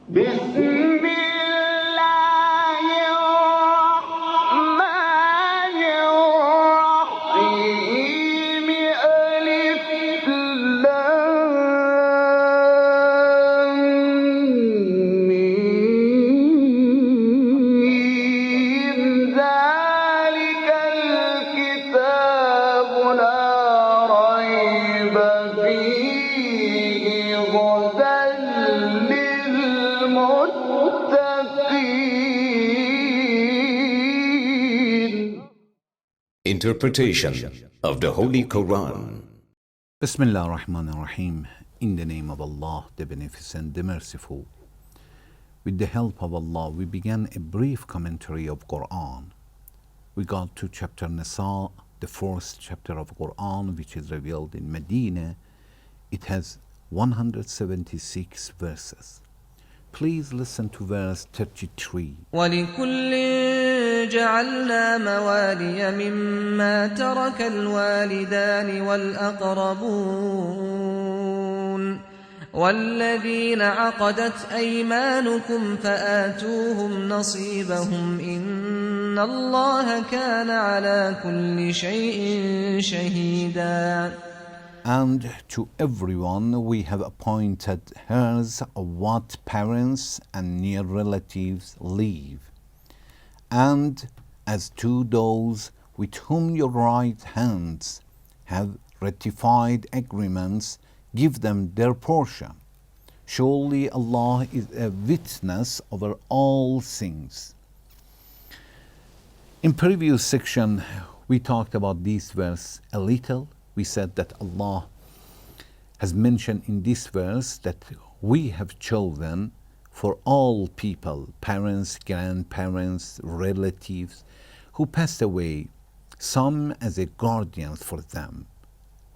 بسم الله الرحمن الرحيم ألف لام ميم ذلك الكتاب لا ريب فيه هدى للمتقين. Interpretation of the Holy Quran. Bismillah ar-Rahman ar-Rahim. In the name of Allah, the Beneficent, the Merciful. With the help of Allah, we began a brief commentary of Quran. We got to chapter Nisa, the fourth chapter of Quran, which is revealed in Medina. It has 176 verses. Please listen to verse 33. ولكل جعلنا موالي مما ترك الوالدان والأقربون والذين عقدت أيمانكم فآتوهم نصيبهم إن الله كان على كل شيء شهيدا. And to everyone we have appointed heirs of what parents and near relatives leave. And as to those with whom your right hands have ratified agreements, give them their portion. Surely Allah is a witness over all things. In previous section, we talked about this verse a little. We said that Allah has mentioned in this verse that we have chosen for all people, parents, grandparents, relatives who passed away, some as a guardians for them,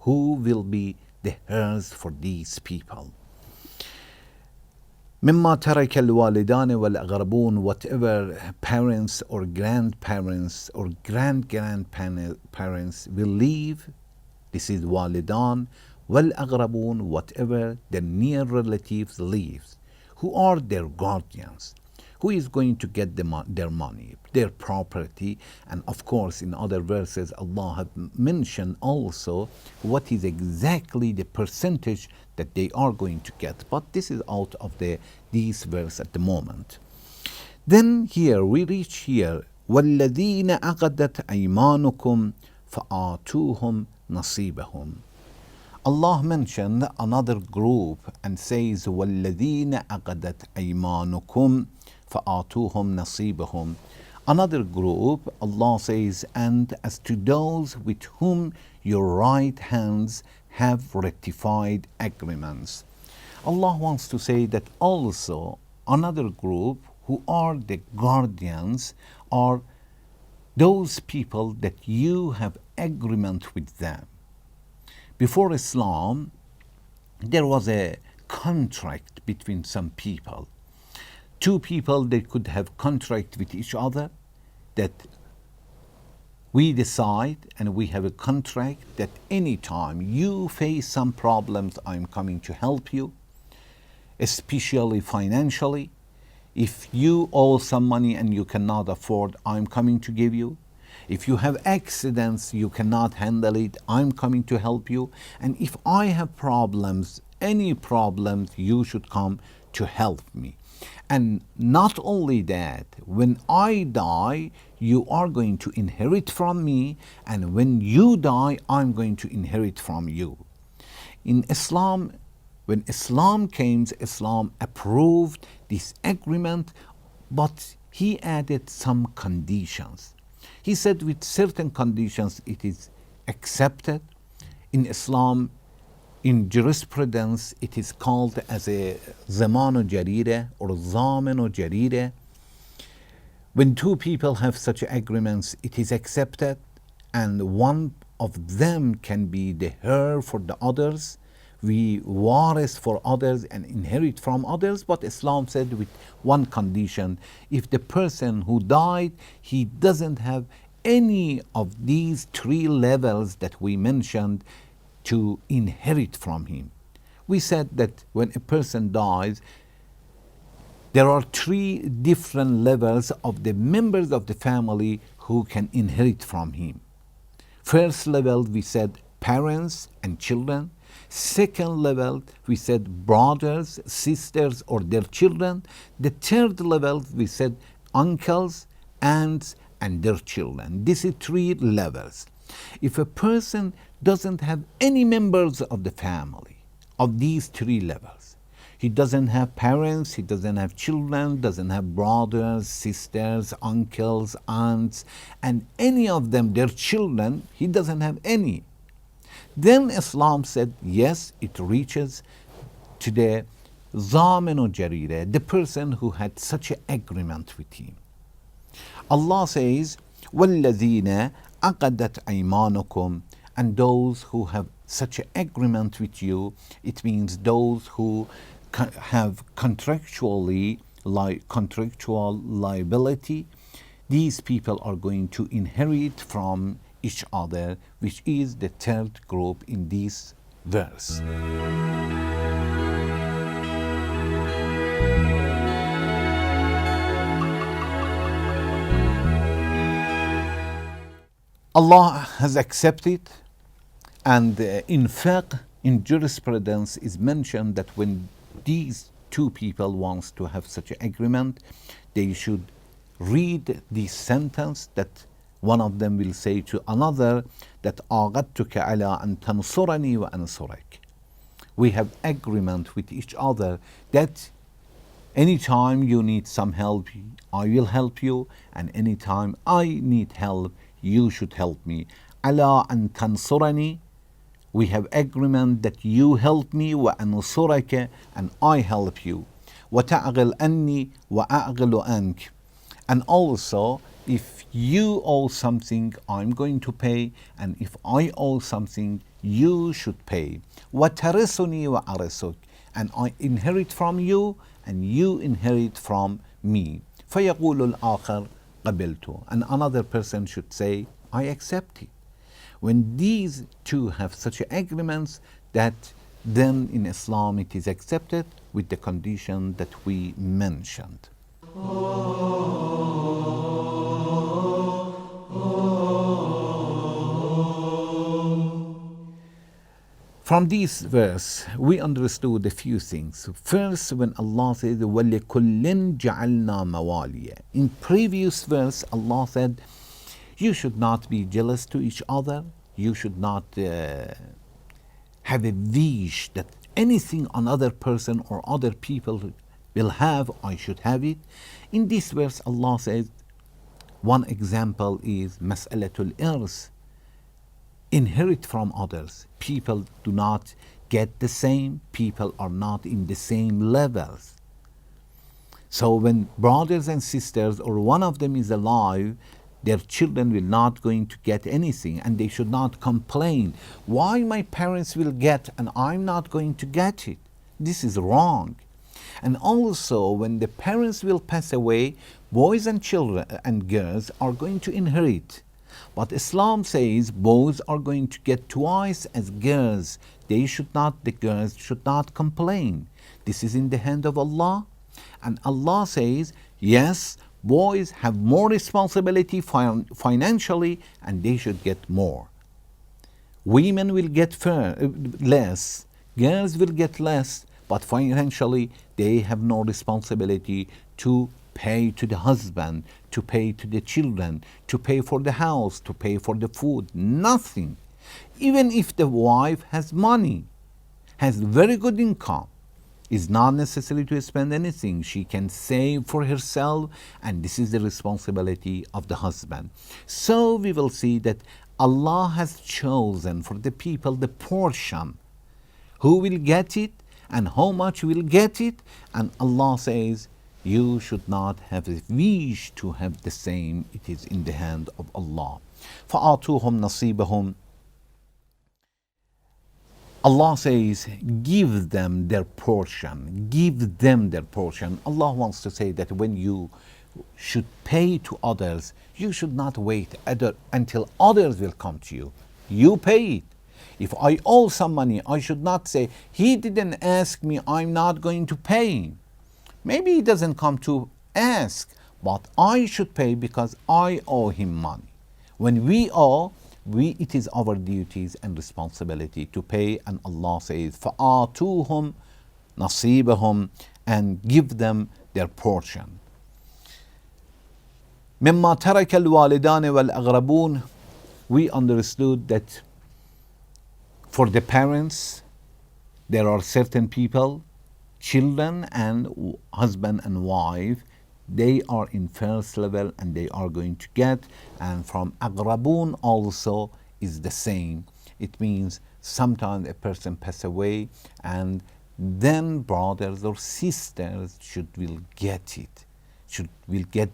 who will be the heirs for these people. مما ترك الوالدان والأقربون, whatever parents or grandparents or grandparents will leave. This is walidan, wal-aghrabun, whatever the near relatives leaves. Who are their guardians? Who is going to get their money, their property? And of course, in other verses, Allah has mentioned also what is exactly the percentage that they are going to get. But this is out of this verse at the moment. Then here, we reach here, وَالَّذِينَ أَقَدَتْ أَيْمَانُكُمْ فَآتُوهُمْ نصيبهم. Allah mentioned another group and says وَالَّذِينَ أَقَدَتْ أَيْمَانُكُمْ فَآتُوهُمْ نَصِيبَهُمْ. Another group, Allah says, and as to those with whom your right hands have ratified agreements. Allah wants to say that also another group who are the guardians are those people that you have agreement with them. Before Islam, there was a contract between some people. Two people, they could have contract with each other that we decide and we have a contract that anytime you face some problems, I'm coming to help you, especially financially. If you owe some money and you cannot afford, I'm coming to give you. If you have accidents, you cannot handle it, I'm coming to help you. And if I have problems, any problems, you should come to help me. And not only that, when I die, you are going to inherit from me, and when you die, I'm going to inherit from you. In Islam, when Islam came, Islam approved this agreement, but he added some conditions. He said with certain conditions it is accepted. In Islam, in jurisprudence, it is called as a zamanu jarire or zamanu jarire. When two people have such agreements, it is accepted, and one of them can be the heir for the others. We waris for others and inherit from others, but Islam said with one condition: if the person who died, he doesn't have any of these three levels that we mentioned to inherit from him. We said that when a person dies, There are three different levels of the members of the family who can inherit from him. First level, we said parents and children. Second level, we said brothers, sisters, or their children. The third level, we said uncles, aunts, and their children. This is three levels. If a person doesn't have any members of the family of these three levels, he doesn't have parents, he doesn't have children, doesn't have brothers, sisters, uncles, aunts, and any of them, their children, he doesn't have any. Then Islam said, yes, it reaches to the Zamin or Jarire, the person who had such an agreement with him. Allah says, وَالَّذِينَ عَقَدَتْ أَيْمَانُكُمْ, and those who have such an agreement with you, it means those who have contractual liability, these people are going to inherit from each other, which is the third group in this verse. Allah has accepted, and in fiqh, in jurisprudence, is mentioned that when these two people wants to have such an agreement, they should read this sentence that one of them will say to another that أَغَدْتُكَ عَلَىٰ أَن تَنْصُرَنِي وَأَنْصُرَكَ. We have agreement with each other that anytime you need some help, I will help you, and anytime I need help, you should help me. عَلَىٰ أَن تَنْصُرَنِي, we have agreement that you help me, وَأَنْصُرَكَ, and I help you. وَتَعْغِلْ أَنِّي وَأَعْغِلُ أَنْكَ. And also, if you owe something, I'm going to pay, and if I owe something, you should pay. وَتَرِثُنِي وَأَرِثُكَ, and I inherit from you, and you inherit from me. فَيَقُولُ الْآخَرُ قَبِلْتُ, and another person should say, I accept it. When these two have such agreements, that then in Islam it is accepted with the condition that we mentioned. From this verse, we understood a few things. First, when Allah says, وَلِكُلٍّ جَعَلْنَا مَوَالِيَ. In previous verse, Allah said, you should not be jealous to each other. You should not have a wish that anything another person or other people will have, I should have it. In this verse, Allah says, one example is Mas'alatul Irs, inherit from others. People do not get the same, people are not in the same levels. So when brothers and sisters, or one of them is alive, their children will not going to get anything, and they should not complain. Why my parents will get and I'm not going to get it? This is wrong. And also, when the parents will pass away, boys and children and girls are going to inherit. But Islam says boys are going to get twice as girls. The girls should not complain. This is in the hand of Allah. And Allah says, yes, boys have more responsibility financially, and they should get more. Women will get less, girls will get less, but financially they have no responsibility to pay to the husband, to pay to the children, to pay for the house, to pay for the food, nothing. Even if the wife has money, has very good income, it's not necessary to spend anything. She can save for herself, and this is the responsibility of the husband. So we will see that Allah has chosen for the people the portion, who will get it and how much will get it, and Allah says you should not have a wish to have the same. It is in the hand of Allah. فَآتُوهُمْ نَصِيبَهُمْ. Allah says, give them their portion. Give them their portion. Allah wants to say that when you should pay to others, you should not wait until others will come to you. You pay it. If I owe some money, I should not say, he didn't ask me, I'm not going to pay him. Maybe he doesn't come to ask, but I should pay because I owe him money. When we owe, it is our duties and responsibility to pay, and Allah says, فَآتُوهُمْ نَصِيبَهُمْ, and give them their portion. مما ترك الوالدان والأقربون, we understood that for the parents, there are certain people, children and husband and wife, they are in first level and they are going to get, and from Aqrabun also is the same. It means sometimes a person pass away and then brothers or sisters will get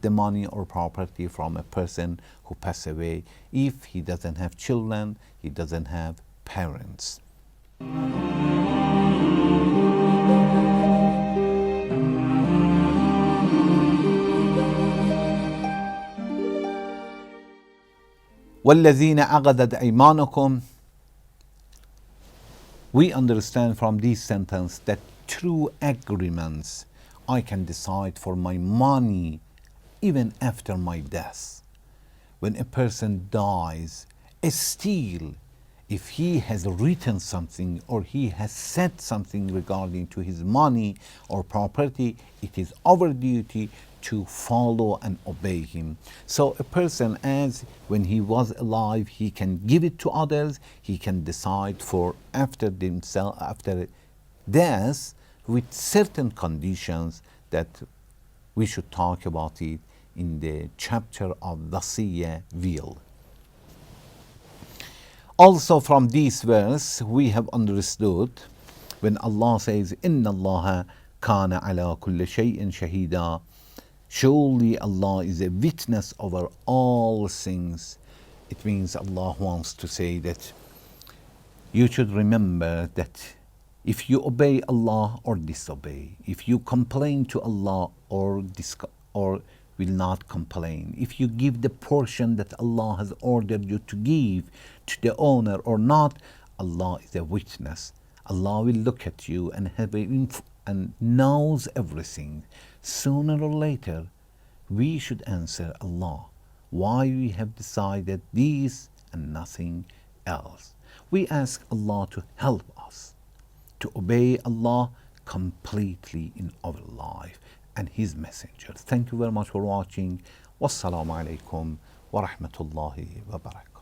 the money or property from a person who passed away if he doesn't have children, he doesn't have parents. وَالَّذِينَ عَقَدَتْ أَيْمَانُكُمْ, we understand from this sentence that through agreements I can decide for my money even after my death. When a person dies, still if he has written something or he has said something regarding to his money or property, it is our duty to follow and obey him. So a person, as when he was alive, he can give it to others, he can decide for after death with certain conditions that we should talk about it in the chapter of Wasiyya will. Also from this verse we have understood when Allah says, Inna Allah kana ala kulli shay'in shahida, surely Allah is a witness over all things. It means Allah wants to say that you should remember that if you obey Allah or disobey, if you complain to Allah or will not complain, if you give the portion that Allah has ordered you to give to the owner or not, Allah is a witness. Allah will look at you and and knows everything. Sooner or later, we should answer Allah why we have decided this and nothing else. We ask Allah to help us to obey Allah completely in our life and His Messenger. Thank you very much for watching. Wassalamu alaikum wa rahmatullahi wa barakatuh.